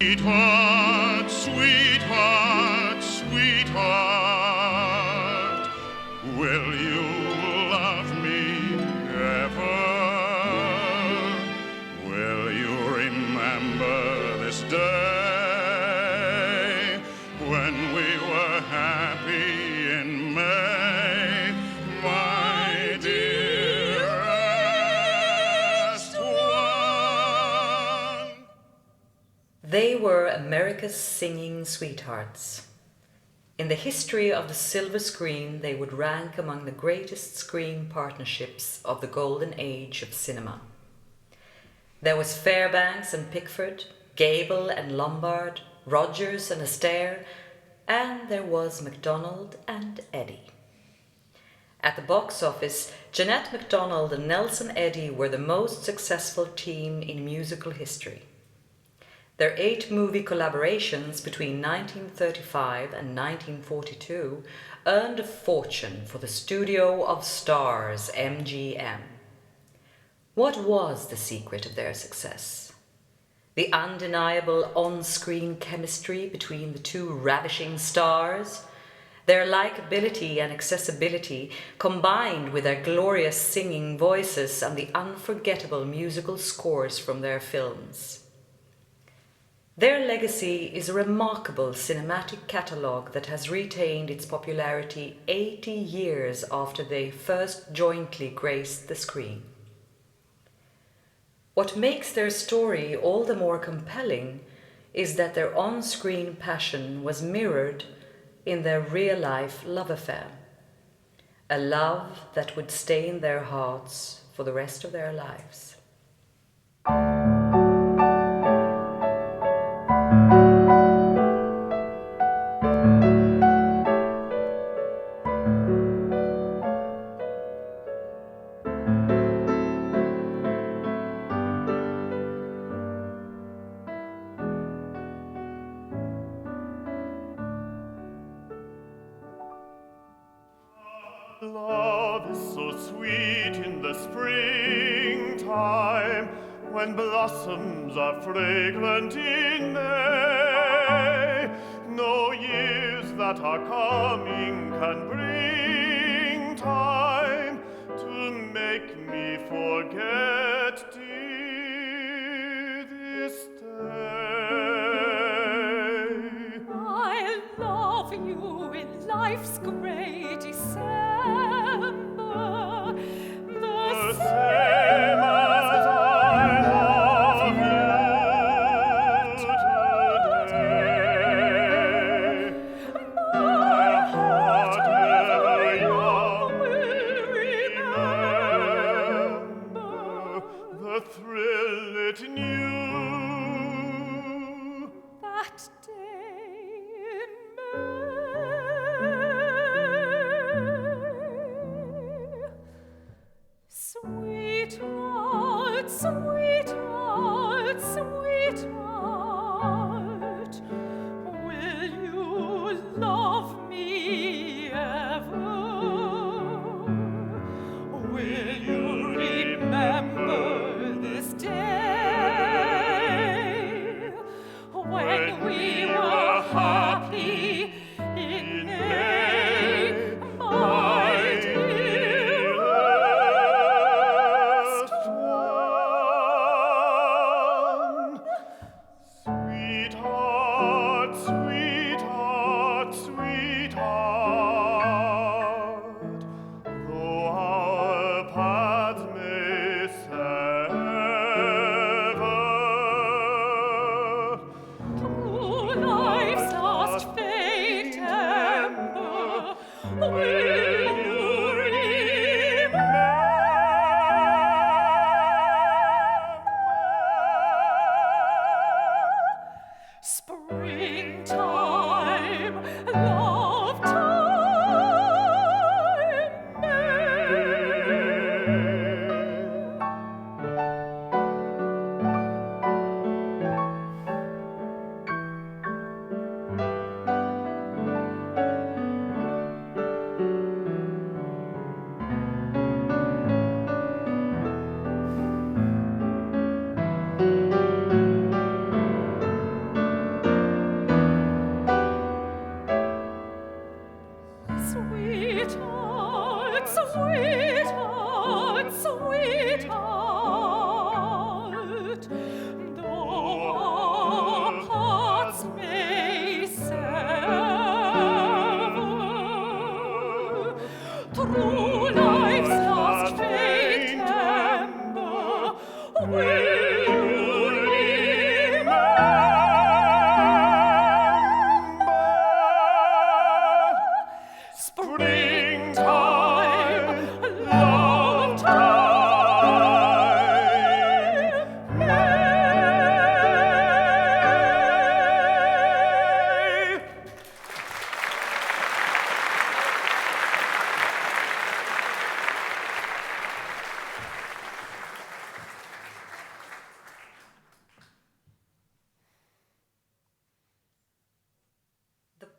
Sweetheart, sweetheart, sweetheart, will you love me ever? Will you remember this day when we were happy in May, my dearest one? They were America's singing sweethearts. In the history of the silver screen, they would rank among the greatest screen partnerships of the golden age of cinema. There was Fairbanks and Pickford, Gable and Lombard, Rogers and Astaire, and there was MacDonald and Eddy. At the box office, Jeanette MacDonald and Nelson Eddy were the most successful team in musical history. Their 8 movie collaborations between 1935 and 1942 earned a fortune for the Studio of Stars, MGM. What was the secret of their success? The undeniable on-screen chemistry between the two ravishing stars? Their likability and accessibility combined with their glorious singing voices and the unforgettable musical scores from their films. Their legacy is a remarkable cinematic catalogue that has retained its popularity 80 years after they first jointly graced the screen. What makes their story all the more compelling is that their on-screen passion was mirrored in their real-life love affair, a love that would stay in their hearts for the rest of their lives. Love is so sweet in the springtime, when blossoms are fragrant in May. No years that are coming can bring time to make me forget, dear, this day. I love you in life's grey December, the Same as I love you today. My heart ever young will remember the thrill it knew that day in May.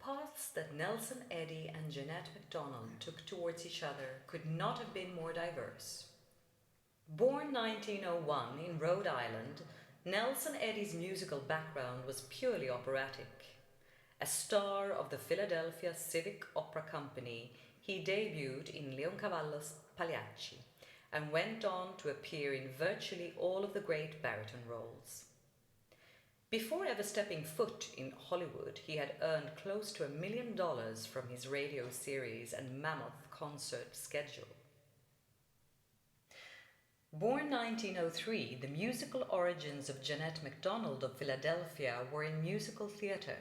paths that Nelson Eddy and Jeanette MacDonald took towards each other could not have been more diverse. Born 1901 in Rhode Island, Nelson Eddy's musical background was purely operatic. A star of the Philadelphia Civic Opera Company, he debuted in Leoncavallo's Pagliacci and went on to appear in virtually all of the great baritone roles. Before ever stepping foot in Hollywood, he had earned close to $1 million from his radio series and mammoth concert schedule. Born 1903, the musical origins of Jeanette MacDonald of Philadelphia were in musical theatre.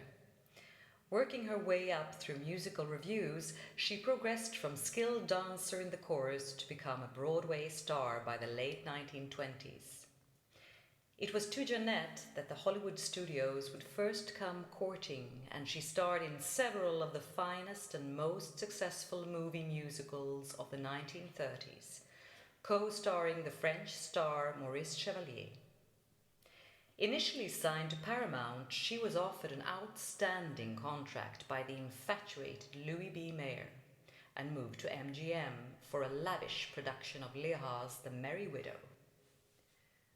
Working her way up through musical revues, she progressed from skilled dancer in the chorus to become a Broadway star by the late 1920s. It was to Jeanette that the Hollywood studios would first come courting, and she starred in several of the finest and most successful movie musicals of the 1930s, co-starring the French star Maurice Chevalier. Initially signed to Paramount, she was offered an outstanding contract by the infatuated Louis B. Mayer and moved to MGM for a lavish production of Léar's The Merry Widow.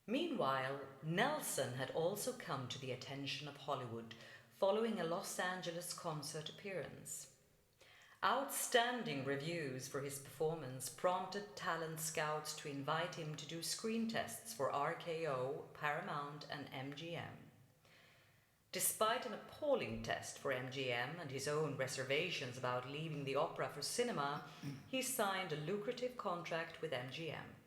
Meanwhile, Nelson had also come to the attention of Hollywood following a Los Angeles concert appearance. Outstanding reviews for his performance prompted talent scouts to invite him to do screen tests for RKO, Paramount, and MGM. Despite an appalling test for MGM and his own reservations about leaving the opera for cinema, he signed a lucrative contract with MGM.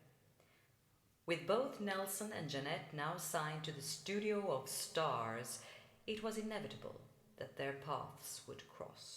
With both Nelson and Jeanette now signed to the Studio of Stars, it was inevitable that their paths would cross.